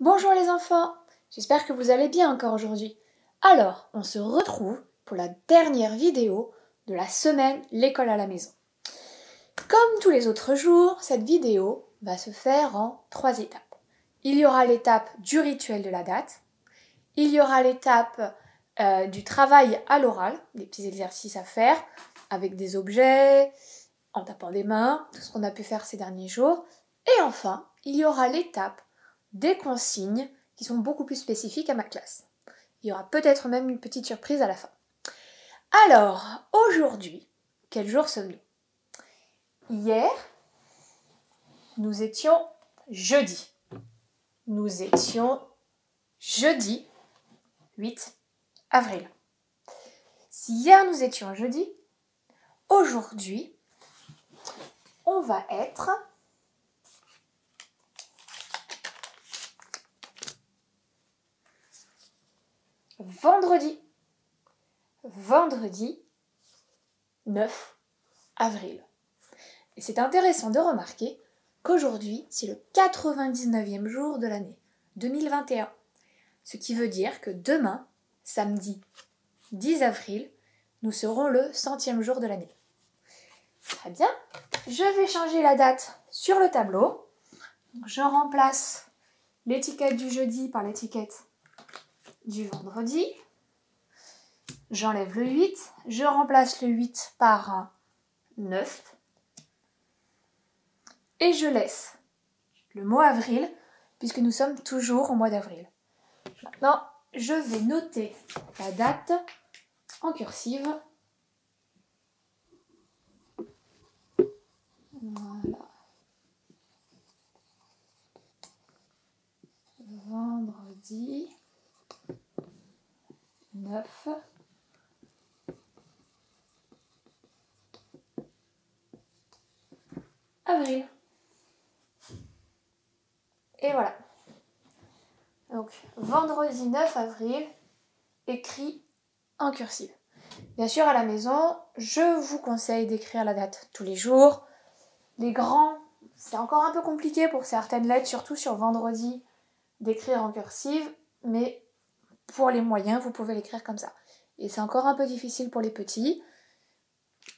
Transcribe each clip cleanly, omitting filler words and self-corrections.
Bonjour les enfants, j'espère que vous allez bien encore aujourd'hui. Alors, on se retrouve pour la dernière vidéo de la semaine L'école à la maison. Comme tous les autres jours, cette vidéo va se faire en 3 étapes. Il y aura l'étape du rituel de la date, il y aura l'étape du travail à l'oral, des petits exercices à faire avec des objets, en tapant des mains, tout ce qu'on a pu faire ces derniers jours. Et enfin, il y aura l'étape des consignes qui sont beaucoup plus spécifiques à ma classe. Il y aura peut-être même une petite surprise à la fin. Alors, aujourd'hui, quel jour sommes-nous? Hier, nous étions jeudi. Nous étions jeudi 8 avril. Si hier nous étions jeudi, aujourd'hui, on va être vendredi 9 avril. Et c'est intéressant de remarquer qu'aujourd'hui, c'est le 99e jour de l'année 2021. Ce qui veut dire que demain, samedi 10 avril, nous serons le 100e jour de l'année. Très bien, je vais changer la date sur le tableau. Je remplace l'étiquette du jeudi par l'étiquette du vendredi. J'enlève le 8, je remplace le 8 par un 9 et je laisse le mot avril puisque nous sommes toujours au mois d'avril. Maintenant, je vais noter la date en cursive. Voilà. Vendredi 9 avril. Et voilà. Donc, vendredi 9 avril, écrit en cursive. Bien sûr, à la maison, je vous conseille d'écrire la date tous les jours. Les grands, c'est encore un peu compliqué pour certaines lettres, surtout sur vendredi, d'écrire en cursive, mais pour les moyens, vous pouvez l'écrire comme ça. Et c'est encore un peu difficile pour les petits,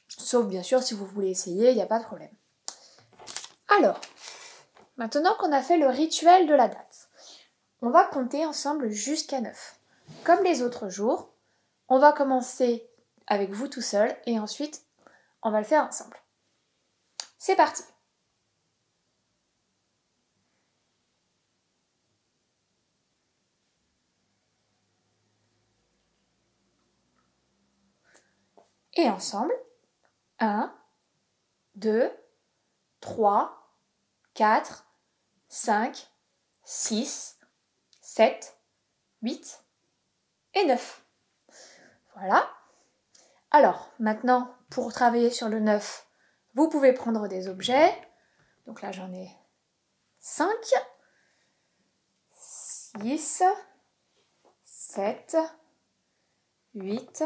sauf bien sûr si vous voulez essayer, il n'y a pas de problème. Alors, maintenant qu'on a fait le rituel de la date, on va compter ensemble jusqu'à 9. Comme les autres jours, on va commencer avec vous tout seul et ensuite on va le faire ensemble. C'est parti! Et ensemble, 1, 2, 3, 4, 5, 6, 7, 8 et 9. Voilà. Alors, maintenant, pour travailler sur le 9, vous pouvez prendre des objets. Donc là, j'en ai 5, 6, 7, 8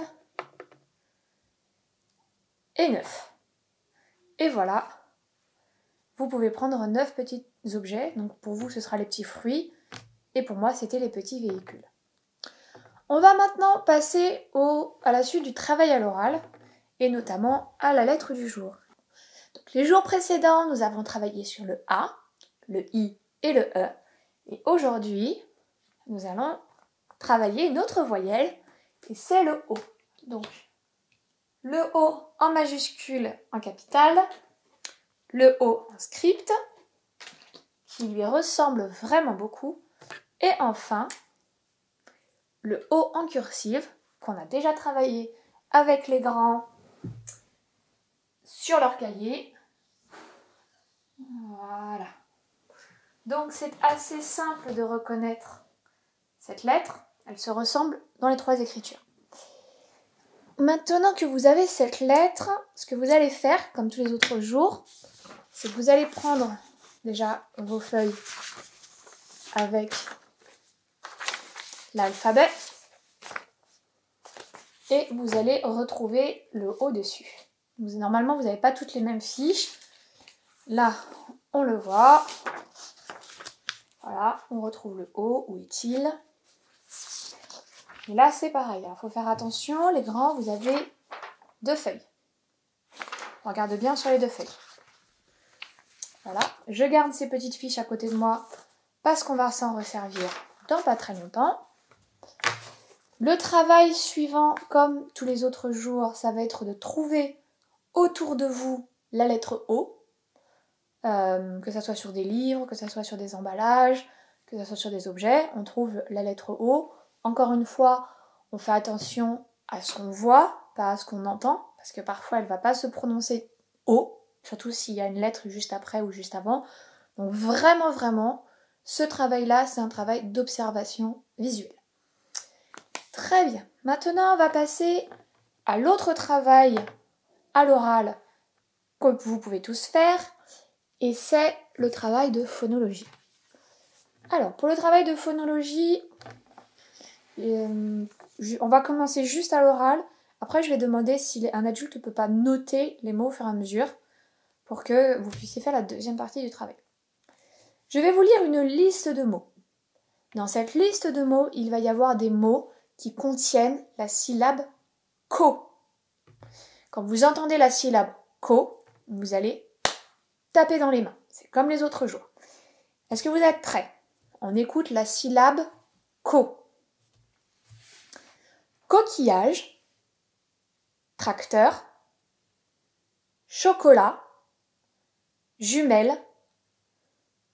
et 9. Et voilà, vous pouvez prendre 9 petits objets. Donc pour vous, ce sera les petits fruits. Et pour moi, c'était les petits véhicules. On va maintenant passer à la suite du travail à l'oral, et notamment à la lettre du jour. Donc, les jours précédents, nous avons travaillé sur le A, le I et le E. Et aujourd'hui, nous allons travailler une autre voyelle, et c'est le O. Donc, le O en majuscule en capitale, le O en script, qui lui ressemble vraiment beaucoup, et enfin, le O en cursive, qu'on a déjà travaillé avec les grands sur leur cahier. Voilà. Donc c'est assez simple de reconnaître cette lettre. Elle se ressemble dans les 3 écritures. Maintenant que vous avez cette lettre, ce que vous allez faire, comme tous les autres jours, c'est que vous allez prendre déjà vos feuilles avec l'alphabet et vous allez retrouver le O dessus. Normalement, vous n'avez pas toutes les mêmes fiches. Là, on le voit. Voilà, on retrouve le O, où est-il? Et là, c'est pareil. Il faut faire attention, les grands, vous avez 2 feuilles. On regarde bien sur les 2 feuilles. Voilà, je garde ces petites fiches à côté de moi parce qu'on va s'en resservir dans pas très longtemps. Le travail suivant, comme tous les autres jours, ça va être de trouver autour de vous la lettre O, que ça soit sur des livres, que ça soit sur des emballages, que ça soit sur des objets, on trouve la lettre O. Encore une fois, on fait attention à ce qu'on voit, pas à ce qu'on entend, parce que parfois elle ne va pas se prononcer O, surtout s'il y a une lettre juste après ou juste avant. Donc vraiment, ce travail-là, c'est un travail d'observation visuelle. Très bien. Maintenant, on va passer à l'autre travail à l'oral que vous pouvez tous faire, et c'est le travail de phonologie. Alors, pour le travail de phonologie, on va commencer juste à l'oral. Après, je vais demander si un adulte ne peut pas noter les mots au fur et à mesure pour que vous puissiez faire la deuxième partie du travail. Je vais vous lire une liste de mots. Dans cette liste de mots, il va y avoir des mots qui contiennent la syllabe ko. Quand vous entendez la syllabe ko, vous allez taper dans les mains. C'est comme les autres jours. Est-ce que vous êtes prêts? On écoute la syllabe ko. Coquillage, tracteur, chocolat, jumelle,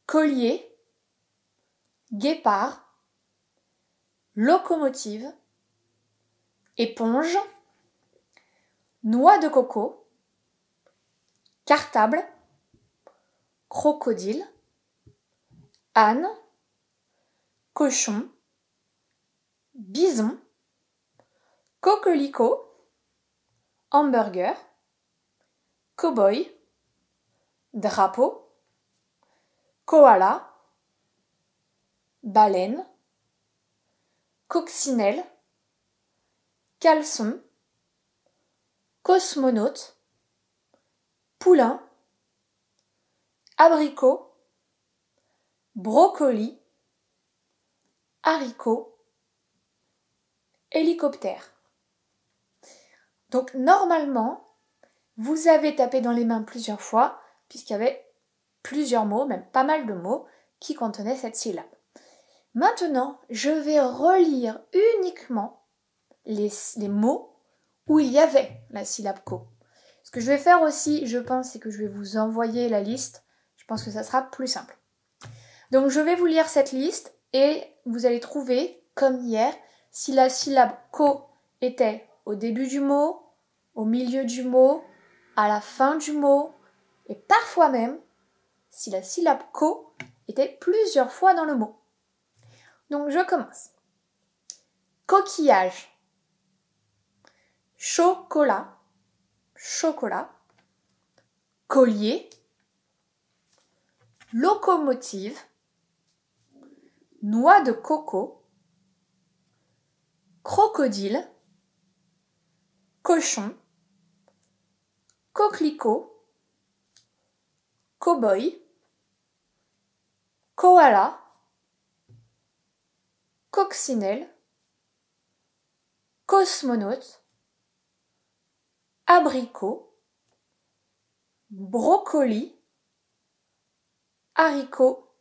collier, guépard, locomotive, éponge, noix de coco, cartable, crocodile, âne, cochon, bison, coquelicot, hamburger, cow-boy, drapeau, koala, baleine, coccinelle, caleçon, cosmonaute, poulain, abricot, brocoli, haricot, hélicoptère. Donc normalement, vous avez tapé dans les mains plusieurs fois, puisqu'il y avait plusieurs mots, même pas mal de mots, qui contenaient cette syllabe. Maintenant, je vais relire uniquement les mots où il y avait la syllabe ko. Ce que je vais faire aussi, je pense, c'est que je vais vous envoyer la liste. Je pense que ça sera plus simple. Donc je vais vous lire cette liste et vous allez trouver, comme hier, si la syllabe ko était au début du mot, au milieu du mot, à la fin du mot, et parfois même si la syllabe ko était plusieurs fois dans le mot. Donc je commence. Coquillage, chocolat, chocolat, collier, locomotive, noix de coco, crocodile, cochon, coquelicot, cow-boy, koala, coccinelle, cosmonaute, abricot, brocoli, haricot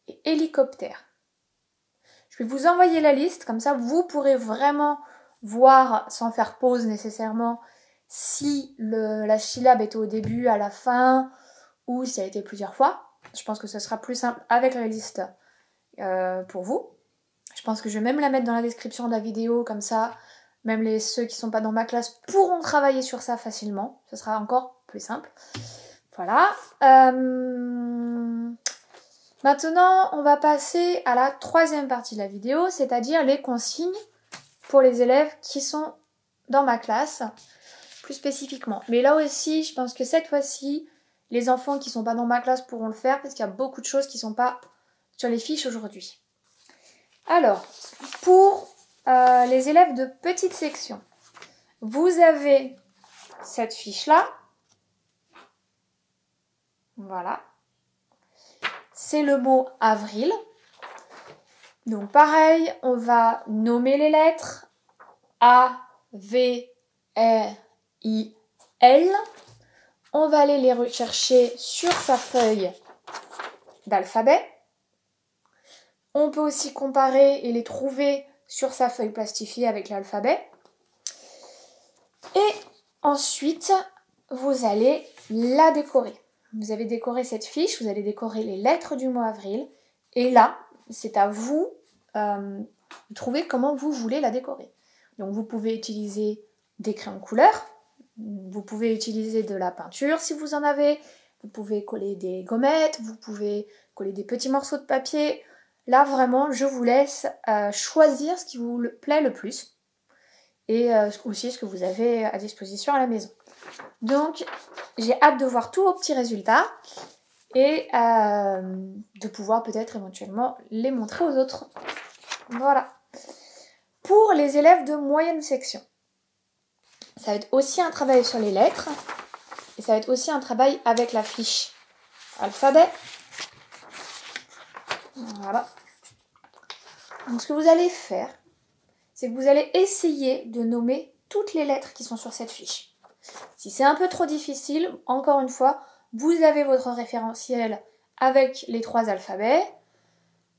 et hélicoptère. Je vais vous envoyer la liste, comme ça vous pourrez vraiment voir, sans faire pause nécessairement, si la syllabe était au début, à la fin, ou si elle était plusieurs fois. Je pense que ce sera plus simple avec la liste pour vous. Je pense que je vais même la mettre dans la description de la vidéo, comme ça, même ceux qui ne sont pas dans ma classe pourront travailler sur ça facilement. Ce sera encore plus simple. Voilà. Maintenant, on va passer à la troisième partie de la vidéo, c'est-à-dire les consignes pour les élèves qui sont dans ma classe, plus spécifiquement. Mais là aussi, je pense que cette fois-ci, les enfants qui ne sont pas dans ma classe pourront le faire, parce qu'il y a beaucoup de choses qui ne sont pas sur les fiches aujourd'hui. Alors, pour les élèves de petite section, vous avez cette fiche-là. Voilà. c'est le mot avril. Donc pareil, on va nommer les lettres A, V, R, I, L. On va aller les rechercher sur sa feuille d'alphabet. On peut aussi comparer et les trouver sur sa feuille plastifiée avec l'alphabet. Et ensuite, vous allez la décorer. Vous avez décoré cette fiche, vous allez décorer les lettres du mois avril. Et là, c'est à vous de trouver comment vous voulez la décorer. Donc vous pouvez utiliser des crayons couleur, vous pouvez utiliser de la peinture si vous en avez, vous pouvez coller des gommettes, vous pouvez coller des petits morceaux de papier. Là vraiment, je vous laisse choisir ce qui vous plaît le plus et aussi ce que vous avez à disposition à la maison. Donc j'ai hâte de voir tous vos petits résultats et de pouvoir peut-être éventuellement les montrer aux autres. Voilà. Pour les élèves de moyenne section, ça va être aussi un travail sur les lettres et ça va être aussi un travail avec la fiche alphabet. Voilà. Donc ce que vous allez faire, c'est que vous allez essayer de nommer toutes les lettres qui sont sur cette fiche. Si c'est un peu trop difficile, encore une fois, vous avez votre référentiel avec les 3 alphabets.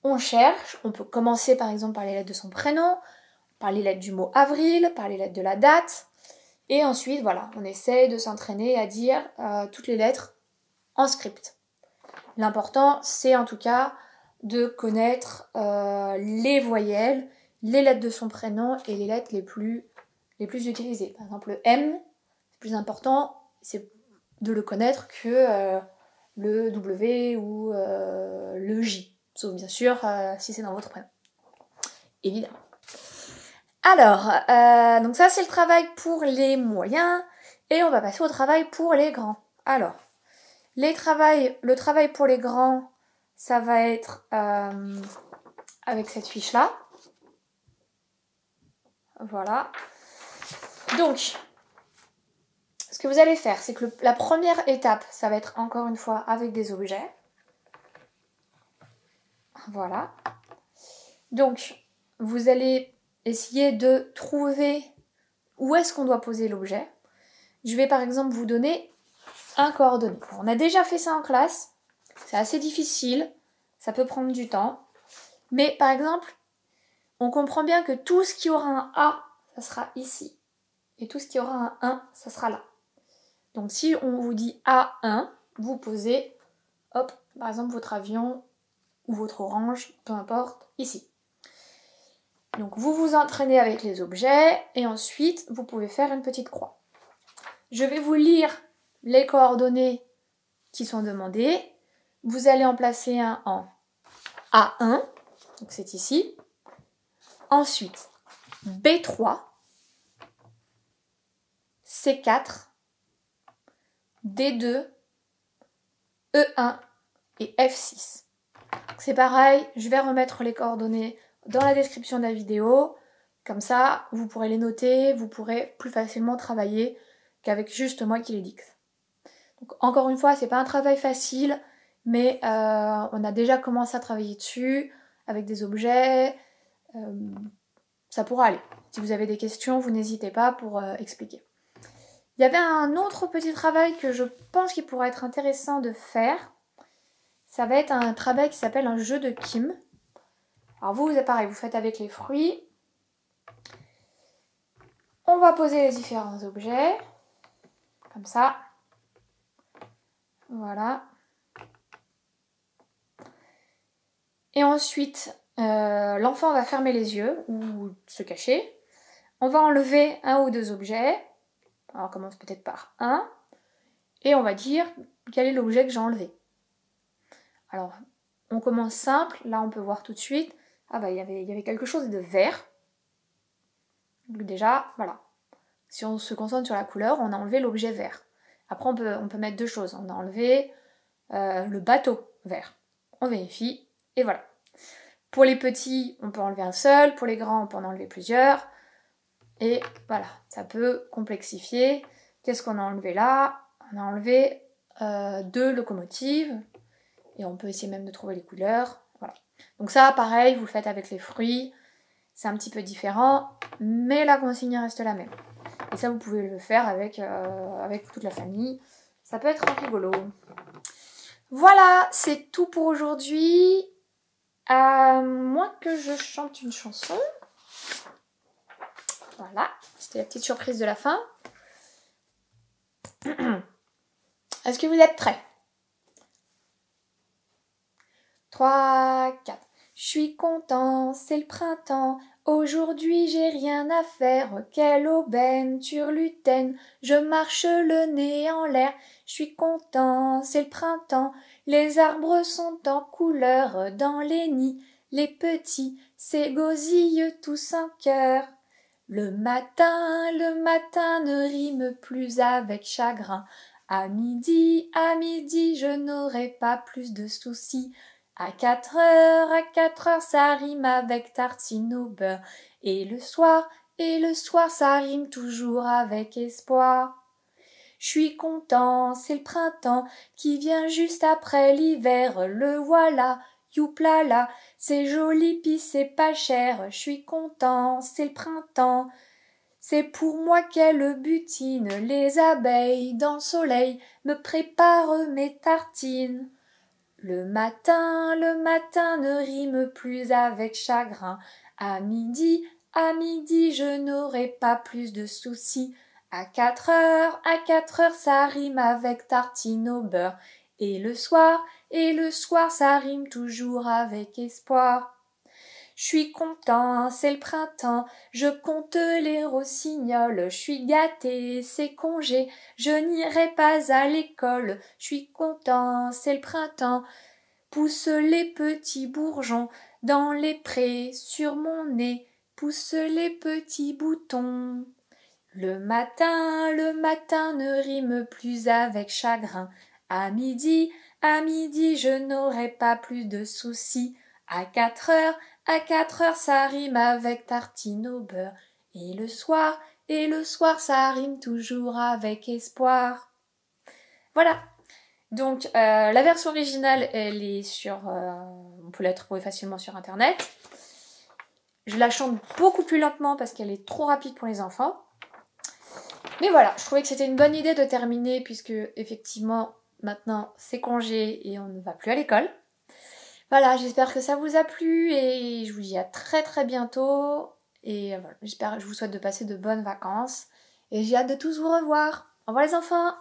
On cherche, on peut commencer par exemple par les lettres de son prénom, par les lettres du mot avril, par les lettres de la date. Et ensuite, voilà, on essaie de s'entraîner à dire toutes les lettres en script. L'important, c'est en tout cas de connaître les voyelles, les lettres de son prénom et les lettres les plus utilisées. Par exemple, le M, c'est plus important, c'est de le connaître que le W ou le J. Sauf bien sûr si c'est dans votre prénom. Évidemment. Alors, donc ça c'est le travail pour les moyens et on va passer au travail pour les grands. Alors, le travail pour les grands, ça va être avec cette fiche-là. Voilà. Donc, ce que vous allez faire, c'est que la première étape, ça va être encore une fois avec des objets. Voilà. Donc, vous allez essayer de trouver où est-ce qu'on doit poser l'objet. Je vais par exemple vous donner un coordonné. On a déjà fait ça en classe, c'est assez difficile, ça peut prendre du temps. Mais par exemple, on comprend bien que tout ce qui aura un A, ça sera ici. Et tout ce qui aura un 1, ça sera là. Donc si on vous dit A1, vous posez, hop, par exemple votre avion ou votre orange, peu importe, ici. Donc vous vous entraînez avec les objets et ensuite vous pouvez faire une petite croix. Je vais vous lire les coordonnées qui sont demandées. Vous allez en placer un en A1, donc c'est ici. Ensuite B3, C4, D2, E1 et F6. C'est pareil, je vais remettre les coordonnées dans la description de la vidéo. Comme ça, vous pourrez les noter, vous pourrez plus facilement travailler qu'avec juste moi qui les dicte. Donc, encore une fois, c'est pas un travail facile, mais on a déjà commencé à travailler dessus avec des objets. Ça pourra aller. Si vous avez des questions, vous n'hésitez pas pour expliquer. Il y avait un autre petit travail que je pense qu'il pourrait être intéressant de faire. Ça va être un travail qui s'appelle un jeu de Kim. Alors vous, pareil, vous faites avec les fruits. On va poser les différents objets. Comme ça. Voilà. Et ensuite, l'enfant va fermer les yeux ou se cacher. On va enlever un ou deux objets. Alors on commence peut-être par un. Et on va dire quel est l'objet que j'ai enlevé. Alors, on commence simple. Là, on peut voir tout de suite. Ah bah, il y avait quelque chose de vert. Donc déjà, voilà. Si on se concentre sur la couleur, on a enlevé l'objet vert. Après, on peut mettre deux choses. On a enlevé le bateau vert. On vérifie, et voilà. Pour les petits, on peut enlever un seul. Pour les grands, on peut en enlever plusieurs. Et voilà, ça peut complexifier. Qu'est-ce qu'on a enlevé là? On a enlevé 2 locomotives. Et on peut essayer même de trouver les couleurs. Voilà. Donc ça, pareil, vous le faites avec les fruits. C'est un petit peu différent, mais la consigne reste la même. Et ça, vous pouvez le faire avec toute la famille. Ça peut être rigolo. Voilà, c'est tout pour aujourd'hui. À moins que je chante une chanson. Voilà, c'était la petite surprise de la fin. Est-ce que vous êtes prêts? 3, 4. Je suis content, c'est le printemps. Aujourd'hui j'ai rien à faire. Quelle aubaine, turlutaine. Je marche le nez en l'air. Je suis content, c'est le printemps. Les arbres sont en couleur dans les nids. Les petits s'égosillent tous en cœur. Le matin ne rime plus avec chagrin. À midi, je n'aurai pas plus de soucis. À 4 heures, ça rime avec tartine au beurre. Et le soir, ça rime toujours avec espoir. Je suis content, c'est le printemps qui vient juste après l'hiver. Le voilà, youplala, c'est joli pis c'est pas cher. Je suis content, c'est le printemps. C'est pour moi qu'elle butine, les abeilles dans le soleil me préparent mes tartines. Le matin ne rime plus avec chagrin. À midi, je n'aurai pas plus de soucis. À 4 heures, ça rime avec tartine au beurre. Et le soir, ça rime toujours avec espoir. Je suis content, c'est le printemps, je compte les rossignols, je suis gâté, c'est congé, je n'irai pas à l'école, je suis content, c'est le printemps, pousse les petits bourgeons dans les prés sur mon nez, pousse les petits boutons. Le matin ne rime plus avec chagrin, à midi, je n'aurai pas plus de soucis. À 4 heures, ça rime avec tartine au beurre. Et le soir, ça rime toujours avec espoir. Voilà. Donc, la version originale, elle est sur... on peut la trouver facilement sur Internet. Je la chante beaucoup plus lentement parce qu'elle est trop rapide pour les enfants. Mais voilà, je trouvais que c'était une bonne idée de terminer puisque, effectivement, maintenant, c'est congé et on ne va plus à l'école. Voilà, j'espère que ça vous a plu et je vous dis à très très bientôt. Et voilà, je vous souhaite de passer de bonnes vacances. Et j'ai hâte de tous vous revoir. Au revoir les enfants!